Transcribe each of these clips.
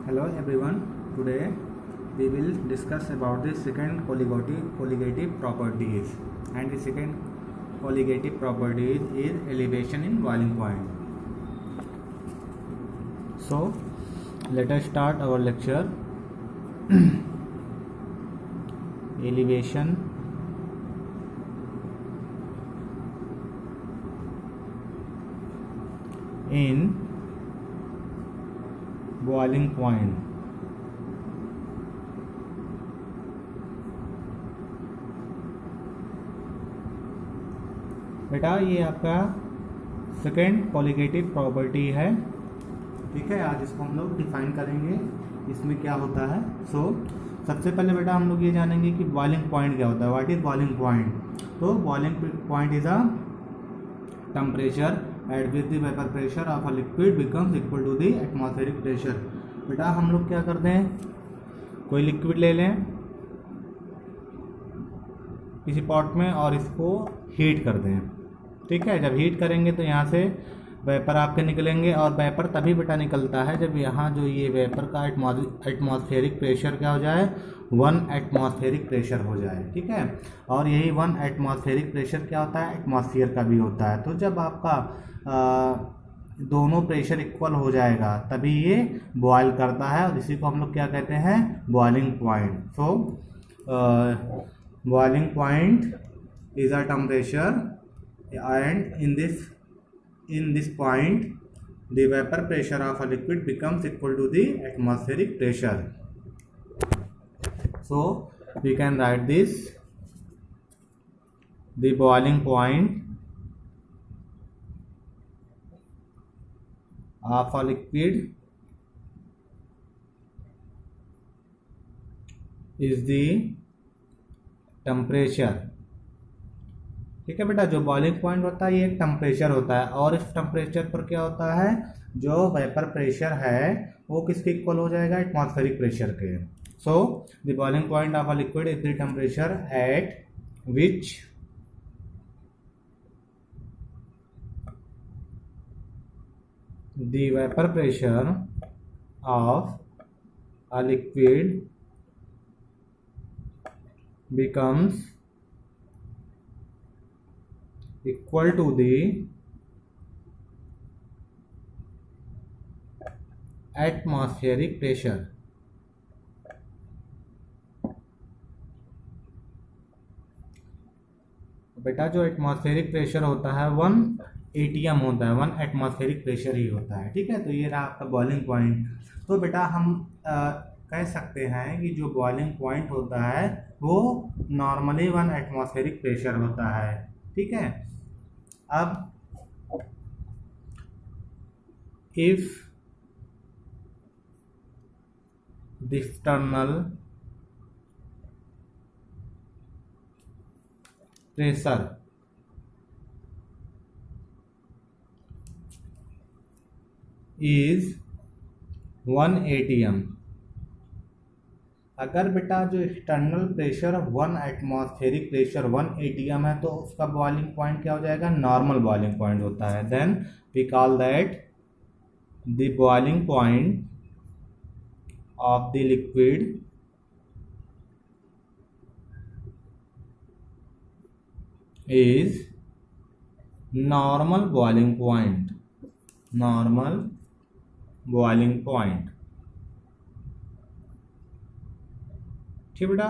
Hello everyone. Today we will discuss about the second colligative properties, and the second colligative property is elevation in boiling point. So let us start our lecture. Elevation in boiling point. बेटा ये आपका second colligative property है, ठीक है। आज इसको हम लोग डिफाइन करेंगे, इसमें क्या होता है। सबसे पहले बेटा हम लोग ये जानेंगे कि बॉइलिंग पॉइंट क्या होता है। What is boiling point? तो boiling point is a temperature at which the vapor pressure of a liquid becomes equal to the atmospheric pressure। बेटा हम लोग क्या करते हैं, कोई लिक्विड ले लें किसी पॉट में और इसको हीट कर दें, ठीक है। जब हीट करेंगे तो यहाँ से वेपर आपके निकलेंगे, और वेपर तभी बेटा निकलता है जब यहाँ जो ये वेपर का एटमॉस्फेरिक प्रेशर क्या हो जाए, 1 एटमॉस्फेरिक प्रेशर हो जाए, ठीक है। और यही 1 एटमॉस्फेरिक प्रेशर क्या होता है, एटमॉस्फेयर का भी होता है। तो जब आपका दोनों प्रेशर इक्वल हो जाएगा तभी ये बॉयल करता है, और इसी को हम लोग क्या कहते हैं, boiling point. So boiling point is a temperature, and in this point the vapor pressure of a liquid becomes equal to the atmospheric pressure. So we can write this: the boiling point of a liquid is the temperature, ठीक है बेटा। जो boiling point होता है ये एक temperature होता है, और इस टेम्परेचर पर क्या होता है, जो वेपर प्रेशर है वो किसके इक्वल हो जाएगा, एटमॉस्फेरिक प्रेशर के। So the boiling point of a liquid is the temperature at which the vapour pressure of a liquid becomes equal to the atmospheric pressure। बेटा जो एटमॉस्फेरिक प्रेशर होता है 1 ATM होता है, 1 एटमॉस्फेरिक प्रेशर ही होता है, ठीक है। तो ये रहा आपका बॉइलिंग पॉइंट। तो बेटा हम कह सकते हैं कि जो बॉइलिंग पॉइंट होता है वो नॉर्मली 1 एटमॉस्फेरिक प्रेशर होता है, ठीक है। अब if the external pressure is 1 ATM, अगर बेटा जो external pressure 1 atmospheric pressure 1 ATM है तो उसका बॉइलिंग पॉइंट क्या हो जाएगा, नॉर्मल बॉइलिंग पॉइंट होता है। Then we call that the boiling point of the liquid is normal boiling point, normal boiling point, ठीक बेटा।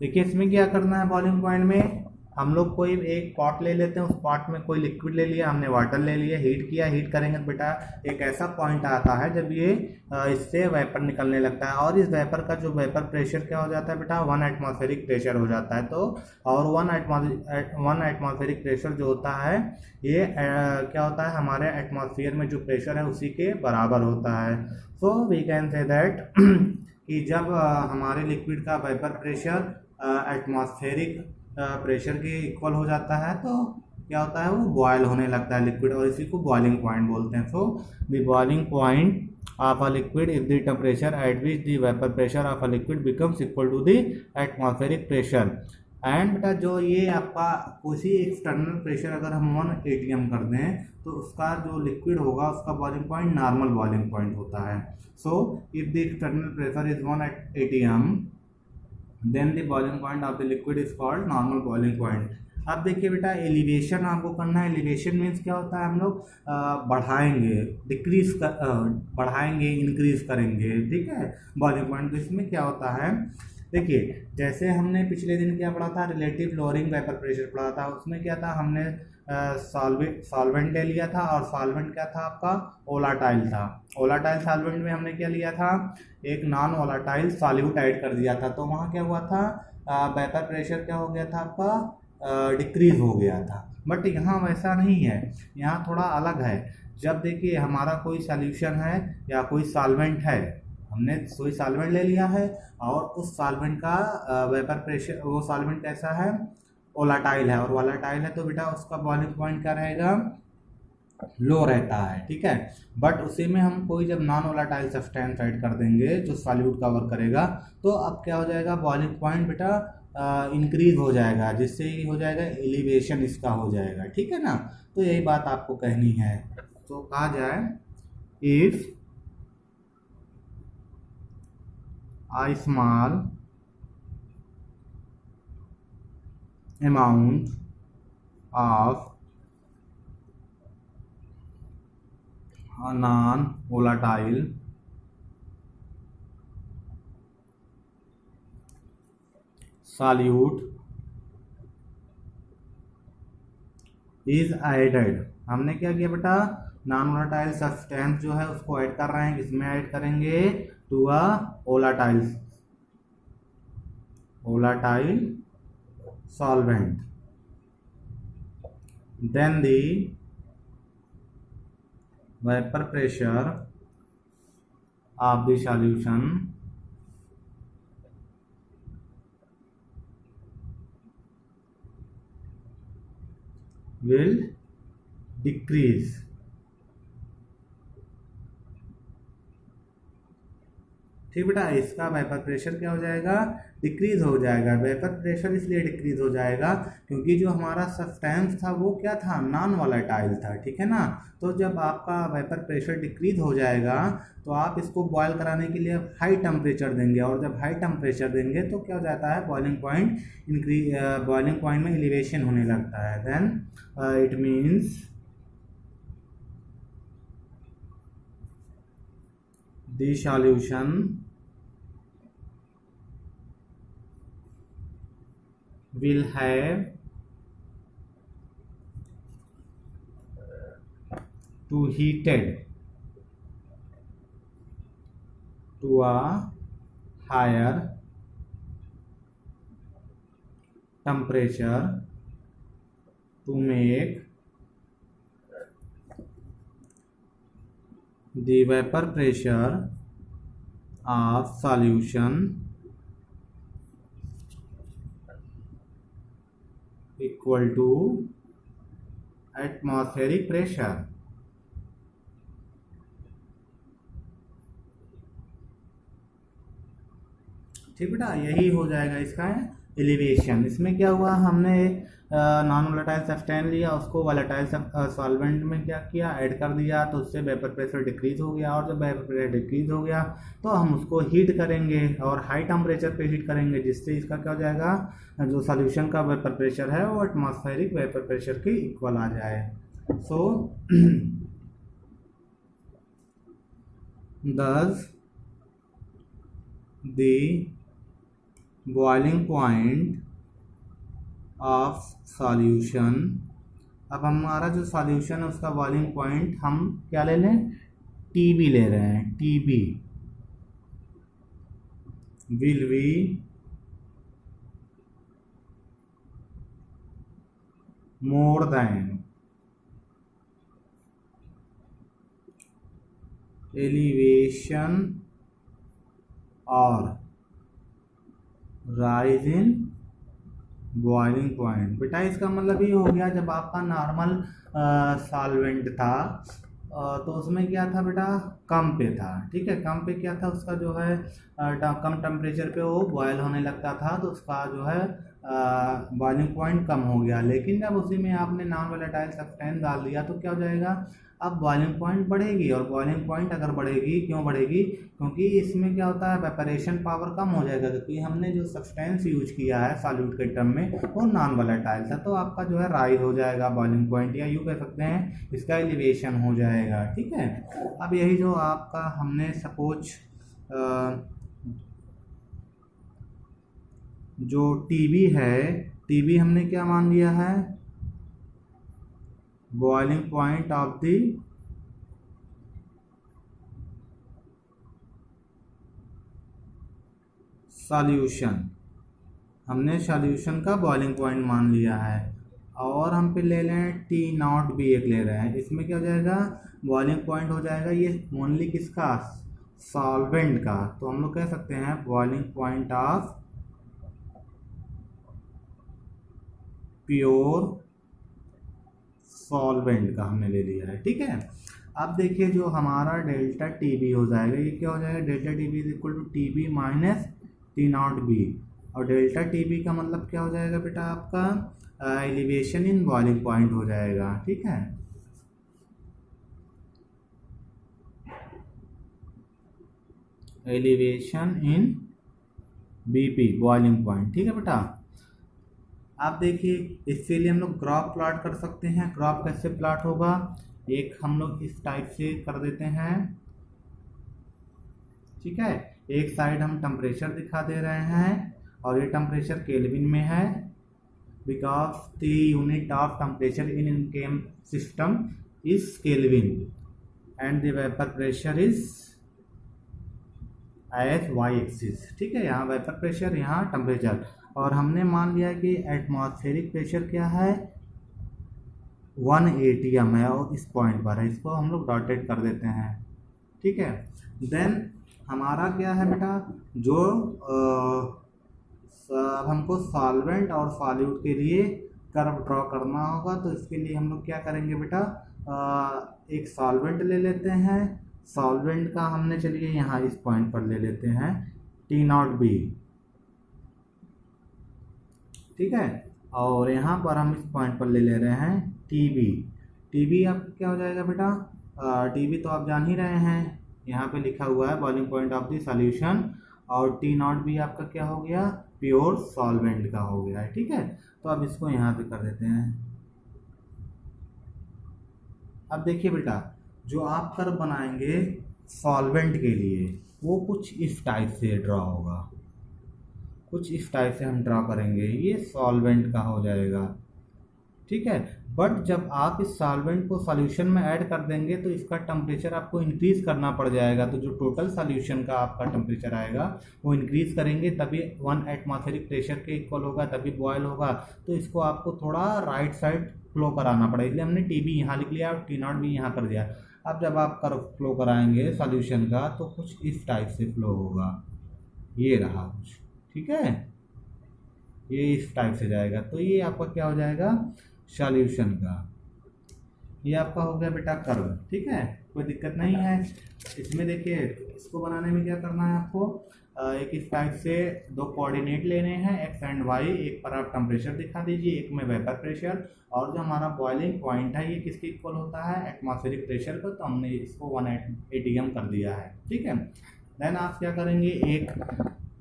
देखिए इसमें क्या करना है, बॉइलिंग पॉइंट में हम लोग कोई एक पॉट ले लेते हैं, उस पॉट में कोई लिक्विड ले लिया हमने, वाटर ले लिया, हीट किया। हीट करेंगे तो बेटा एक ऐसा पॉइंट आता है जब ये इससे वेपर निकलने लगता है, और इस वेपर का जो वेपर प्रेशर क्या हो जाता है बेटा, 1 एटमॉस्फेरिक प्रेशर हो जाता है। तो और 1 एटमॉस्फेरिक प्रेशर जो होता है ये क्या होता है, हमारे एटमॉस्फेयर में जो प्रेशर है उसी के बराबर होता है। So we can say that कि जब हमारे लिक्विड का वेपर प्रेशर एटमॉस्फेरिक प्रेशर के इक्वल हो जाता है तो क्या होता है, वो बॉयल होने लगता है लिक्विड, और इसी को बॉइलिंग पॉइंट बोलते हैं। So the boiling point of a liquid if the temperature at which the vapor pressure of a liquid becomes equal to the atmospheric pressure। And बेटा जो ये आपका किसी एक्सटर्नल प्रेशर अगर हम 1 atm कर दें तो उसका जो लिक्विड होगा उसका boiling point normal boiling point होता है। So if the external pressure is 1 atm then the boiling point of the liquid is called normal boiling point. अब देखिए बेटा एलिवेशन आपको करना है। एलिवेशन मीन्स क्या होता है, हम लोग बढ़ाएंगे, डिक्रीज कर बढ़ाएंगे, इंक्रीज करेंगे, ठीक है बॉइलिंग पॉइंट। तो इसमें क्या होता है, देखिए जैसे हमने पिछले दिन क्या पढ़ा था, रिलेटिव लोअरिंग वेपर प्रेशर पढ़ा था। उसमें क्या था, हमने सॉल्वेंट ले लिया था और सॉल्वेंट क्या था आपका, वोलाटाइल था। वोलाटाइल सॉल्वेंट में हमने क्या लिया था, एक नॉन वोलाटाइल सॉल्यूट ऐड कर दिया था। तो वहाँ क्या हुआ था, वेपर प्रेशर क्या हो गया था आपका, डिक्रीज हो गया था। बट यहाँ वैसा नहीं है, यहाँ थोड़ा अलग है। जब देखिए हमारा कोई सॉल्यूशन है या कोई सॉल्वेंट है, हमने कोई सॉल्वेंट ले लिया है और उस सॉल्वेंट का वेपर प्रेशर, वो सॉल्वेंट कैसा है, वोलाटाइल है, और वोलाटाइल है तो बेटा उसका बॉइलिंग पॉइंट क्या रहेगा, लो रहता है, ठीक है। बट उसी में हम कोई जब नॉन वोलाटाइल सब्सटेंस ऐड कर देंगे जो सॉल्यूट कवर करेगा, तो अब क्या हो जाएगा, बॉइलिंग पॉइंट बेटा इंक्रीज हो जाएगा, जिससे ही हो जाएगा एलिवेशन इसका हो जाएगा, ठीक है ना। तो यही बात आपको कहनी है। तो कहा जाए, if a small amount of a non-volatile solute is added। हमने क्या किया बेटा, नॉन वोलाटाइल सब्सटेंस जो है उसको ऐड कर रहे हैं, किसमें ऐड करेंगे, to a volatile solvent, then the vapor pressure of the solution will decrease। ठीक बेटा, इसका वेपर प्रेशर क्या हो जाएगा, डिक्रीज हो जाएगा। वेपर प्रेशर इसलिए डिक्रीज हो जाएगा क्योंकि जो हमारा सब्सटेंस था वो क्या था, नॉन वोलेटाइल था, ठीक है ना। तो जब आपका वेपर प्रेशर डिक्रीज हो जाएगा तो आप इसको बॉयल कराने के लिए हाई टेम्परेचर देंगे, और जब हाई टेम्परेचर देंगे तो क्या हो जाता है, boiling point increase, boiling point में एलिवेशन होने लगता है। Then it means the solution will have to heated to a higher temperature to make the vapor pressure of solution equal to atmospheric pressure। ठीक बेटा, यही हो जाएगा इसका एलिवेशन। इसमें क्या हुआ, हमने नॉन वोलेटाइल सब्सटेंस लिया, उसको वोलेटाइल सॉल्वेंट में क्या किया, ऐड कर दिया, तो उससे वेपर प्रेशर डिक्रीज हो गया, और जब वेपर प्रेशर डिक्रीज हो गया तो हम उसको हीट करेंगे और हाई टेम्परेचर पे हीट करेंगे, जिससे इसका क्या हो जाएगा, जो सॉल्यूशन का वेपर प्रेशर है वो एटमॉस्फेरिक वेपर प्रेशर के इक्वल आ जाए। सो thus the boiling point of solution, अब हमारा जो सॉल्यूशन है उसका बॉइलिंग पॉइंट हम क्या ले लें, TB ले रहे हैं, TB will be more than elevation और राइज इन बॉइलिंग पॉइंट। बेटा इसका मतलब ये हो गया, जब आपका नॉर्मल सॉल्वेंट था तो उसमें क्या था बेटा, कम पे था, ठीक है, कम पे क्या था, उसका जो है कम टेम्परेचर पे वो बॉयल होने लगता था, तो उसका जो है बॉइलिंग पॉइंट कम हो गया, लेकिन जब उसी में आपने नॉन वोलेटाइल सब्सटेंस डाल दिया तो क्या हो जाएगा, अब बॉइलिंग पॉइंट बढ़ेगी। और बॉइलिंग पॉइंट अगर बढ़ेगी, क्यों बढ़ेगी, क्योंकि इसमें क्या होता है, वेपरेशन पावर कम हो जाएगा, क्योंकि हमने जो सब्सटेंस यूज किया है सॉल्यूट के टर्म में वो नॉन वोलेटाइल था, तो आपका जो है राइज हो जाएगा बॉइलिंग पॉइंट, या यूँ कह सकते हैं इसका एलिवेशन हो जाएगा। ठीक है, अब यही जो आपका हमने सपोज जो टीबी है, टीबी हमने क्या मान लिया है, boiling point of the solution, हमने सॉल्यूशन का बॉइलिंग पॉइंट मान लिया है। और हम पे ले लें टी नॉट भी एक ले रहे हैं, इसमें क्या हो जाएगा, बॉइलिंग पॉइंट हो जाएगा ये ओनली किसका, सॉल्वेंट का, तो हम लोग कह सकते हैं boiling point of pure solvent का हमने ले लिया है। ठीक है, अब देखिए जो हमारा डेल्टा टी बी हो जाएगा, ये क्या हो जाएगा, delta T B is equal to T B minus T naught B. और डेल्टा टी बी का मतलब क्या हो जाएगा बेटा, आपका एलिवेशन इन बॉइलिंग पॉइंट हो जाएगा। ठीक है, elevation in BP boiling point. ठीक है बेटा, आप देखिए इसके लिए हम लोग ग्राफ प्लॉट कर सकते हैं। ग्राफ कैसे प्लॉट होगा, एक हम लोग इस टाइप से कर देते हैं। ठीक है, एक साइड हम टेम्परेचर दिखा दे रहे हैं और ये टेम्परेचर केल्विन में है, because the unit of temperature in chem system is kelvin and the vapour pressure is as Y axis. ठीक है, यहाँ वेपर प्रेशर, यहाँ टेम्परेचर, और हमने मान लिया कि एटमॉस्फेरिक प्रेशर क्या है, 1 atm है और इस पॉइंट पर है, इसको हम लोग डॉटेड कर देते हैं। ठीक है, देन हमारा क्या है बेटा, जो अब हमको सॉल्वेंट और सॉल्यूट के लिए कर्व ड्रॉ करना होगा, तो इसके लिए हम लोग क्या करेंगे बेटा, एक सॉल्वेंट ले लेते हैं। सॉल्वेंट का हमने चलिए यहाँ इस पॉइंट पर ले लेते हैं टी नॉट बी। ठीक है, और यहाँ पर हम इस पॉइंट पर ले रहे हैं टी बी। टी बी आपका क्या हो जाएगा बेटा, टी बी तो आप जान ही रहे हैं, यहाँ पे लिखा हुआ है boiling point of the solution, और टी नॉट बी आपका क्या हो गया, प्योर सॉल्वेंट का हो गया है। ठीक है, तो अब इसको यहाँ पे कर देते हैं। अब देखिए बेटा, जो आप कर्व बनाएंगे सॉल्वेंट के लिए वो कुछ इस टाइप से ड्रॉ होगा, कुछ इस टाइप से हम ड्रॉ करेंगे, ये सॉल्वेंट का हो जाएगा। ठीक है, बट जब आप इस सॉल्वेंट को सॉल्यूशन में ऐड कर देंगे तो इसका टेम्परेचर आपको इंक्रीज करना पड़ जाएगा, तो जो टोटल सॉल्यूशन का आपका टेम्परेचर आएगा वो इंक्रीज करेंगे, तभी 1 एटमॉस्फेरिक प्रेशर के इक्वल होगा, तभी बॉयल होगा। तो इसको आपको थोड़ा राइट साइड फ्लो कराना पड़ेगा, इसलिए हमने टी बी यहाँ लिख लिया और टी नॉट भी यहाँ कर दिया। अब जब आप कर्व फ्लो कराएंगे सॉल्यूशन का तो कुछ इस टाइप से फ्लो होगा, ये रहा कुछ। ठीक है, ये इस टाइप से जाएगा, तो ये आपका क्या हो जाएगा, सॉल्यूशन का। ये आपका हो गया बेटा कर्व। ठीक है, कोई दिक्कत नहीं है इसमें। देखिए इसको बनाने में क्या करना है आपको, एक इस टाइप से दो कोऑर्डिनेट लेने हैं एक्स एंड वाई, एक पर आप टेम्परेचर दिखा दीजिए, एक में वेपर प्रेशर, और जो हमारा बॉइलिंग पॉइंट है ये किसके इक्वल होता है, एटमॉस्फेरिक प्रेशर को, तो हमने इसको 1 atm कर दिया है। ठीक है, देन आप क्या करेंगे,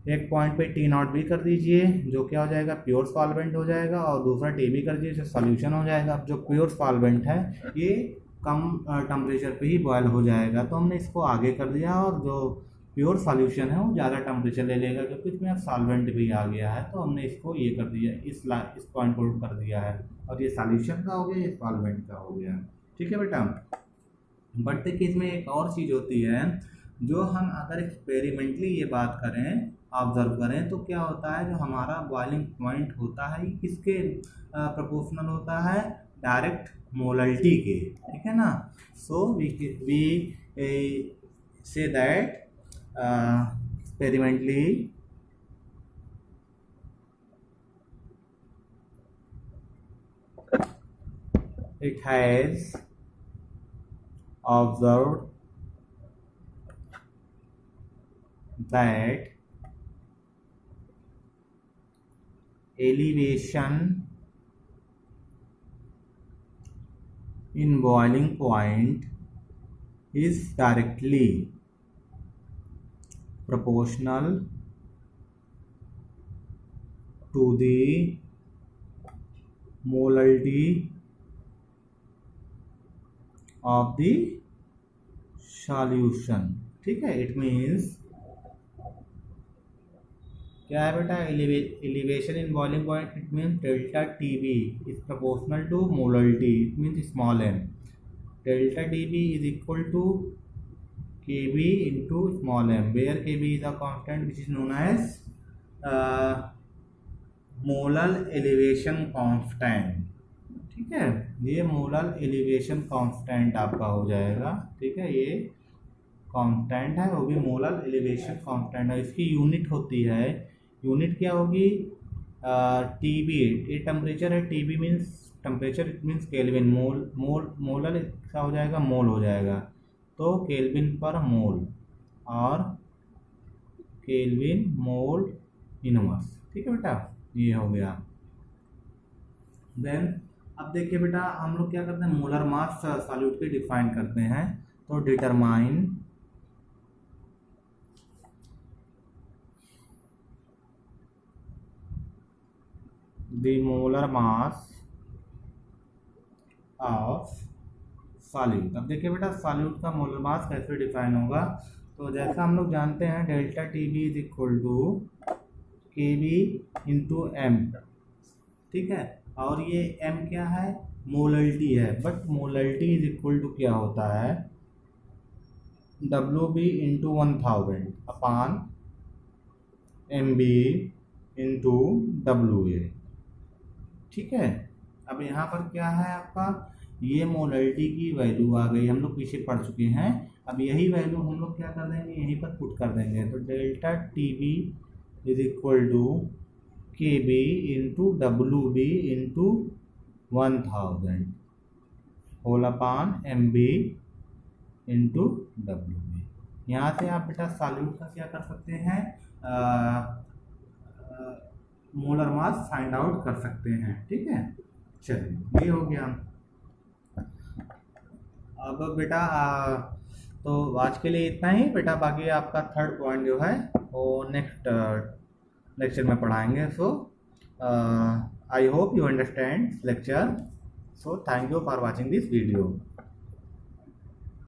एक पॉइंट पे टी नॉट भी कर दीजिए जो क्या हो जाएगा, प्योर सॉल्वेंट हो जाएगा, और दूसरा टी बी कर दीजिए जो सॉल्यूशन हो जाएगा। अब जो प्योर सॉल्वेंट है ये कम टेम्परेचर पे ही बॉयल हो जाएगा, तो हमने इसको आगे कर दिया, और जो प्योर सॉल्यूशन है वो ज़्यादा टेम्परेचर ले लेगा, क्योंकि इसमें अब सॉल्वेंट भी आ गया है, तो हमने इसको ये कर दिया, इस पॉइंट को कर दिया है, और ये सॉल्यूशन का हो गया, ये सॉल्वेंट का हो गया। ठीक है बेटा, बट देखिए इसमें एक और चीज़ होती है, जो हम अगर एक्सपेरिमेंटली ये बात करें, ऑब्जर्व करें, तो क्या होता है, जो हमारा बॉइलिंग पॉइंट होता है ये किसके प्रोपोर्शनल होता है, डायरेक्ट मोलरिटी के। ठीक है ना, so we say that experimentally it has observed that elevation in boiling point is directly proportional to the molality of the solution। ठीक है, इट मीन्स क्या है बेटा, elevation in boiling point, it means delta T B is proportional to molarity, it means small M. Delta T B is equal to K B into small M, where K B is a constant which is known as molar elevation constant. ठीक है, ये molar elevation constant आपका हो जाएगा। ठीक है, ये constant है, वो भी मोलर एलिवेशन कांस्टेंट है। इसकी यूनिट होती है, यूनिट क्या होगी, टी बी। ये टेम्परेचर है, T B means temperature, it means kelvin. Molar क्या हो जाएगा, मोल हो जाएगा, तो केल्विन पर मोल और केल्विन मोल इनवर्स। ठीक है बेटा, ये हो गया। देन अब देखिए बेटा, हम लोग क्या करते हैं, मोलर मास सॉल्यूट की डिफाइन करते हैं। तो determine the molar mass of solute. अब देखिए बेटा, सॉल्यूट का मोलर मास कैसे डिफाइन होगा। तो जैसा हम लोग जानते हैं, delta T B is equal to K B into M. ठीक है, और ये एम क्या है, मोलरिटी है, but molarity is equal to क्या होता है, W B into 1000 upon M B into W A. ठीक है, अब यहाँ पर क्या है आपका, ये मोलरिटी की वैल्यू आ गई, हम लोग पीछे पढ़ चुके हैं। अब यही वैल्यू हम लोग क्या कर देंगे, यहीं पर पुट कर देंगे। तो delta T B is equal to K B into W B into 1000 whole upon M B into W B. यहाँ से आप बेटा सॉल्यूट का क्या कर सकते हैं, मोलर मास फाइंड आउट कर सकते हैं। ठीक है, चलिए ये हो गया। अब बेटा तो आज के लिए इतना ही बेटा, बाकी आपका थर्ड पॉइंट जो है वो नेक्स्ट लेक्चर में पढ़ाएंगे। So I hope you understand lecture. So thank you for watching this video.